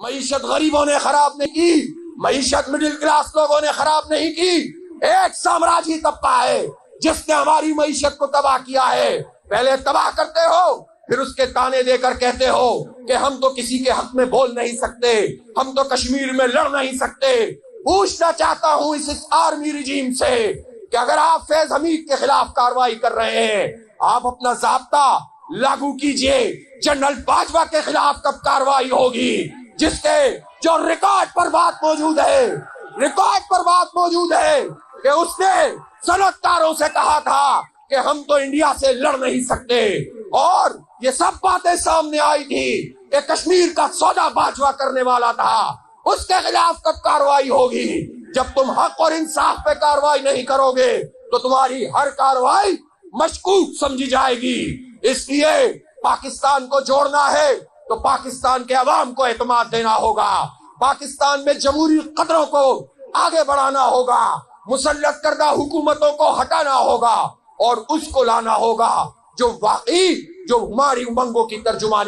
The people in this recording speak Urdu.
معیشت غریبوں نے خراب نہیں کی، معیشت مڈل کلاس لوگوں نے خراب نہیں کی، ایک سامراجی طبقہ ہے جس نے ہماری معیشت کو تباہ کیا ہے۔ پہلے تباہ کرتے ہو، پھر اس کے تانے دے کر کہتے ہو کہ ہم تو کسی کے حق میں بول نہیں سکتے، ہم تو کشمیر میں لڑ نہیں سکتے۔ پوچھنا چاہتا ہوں اس آرمی رجیم سے کہ اگر آپ فیض حمید کے خلاف کارروائی کر رہے ہیں، آپ اپنا ضابطہ لاگو کیجئے۔ جنرل باجوہ کے خلاف کب کارروائی ہوگی، جس کے جو ریکارڈ پر بات موجود ہے، ریکارڈ پر بات موجود ہے کہ اس نے صنعت کاروں سے کہا تھا کہ ہم تو انڈیا سے لڑ نہیں سکتے، اور یہ سب باتیں سامنے آئی تھی کہ کشمیر کا سودا باجوہ کرنے والا تھا۔ اس کے خلاف کب کارروائی ہوگی؟ جب تم حق اور انصاف پہ کارروائی نہیں کرو گے تو تمہاری ہر کارروائی مشکوک سمجھی جائے گی۔ اس لیے پاکستان کو جوڑنا ہے تو پاکستان کے عوام کو اعتماد دینا ہوگا، پاکستان میں جمہوری قدروں کو آگے بڑھانا ہوگا، مسلط کردہ حکومتوں کو ہٹانا ہوگا اور اس کو لانا ہوگا جو واقعی جو ہماری امنگوں کی ترجمانی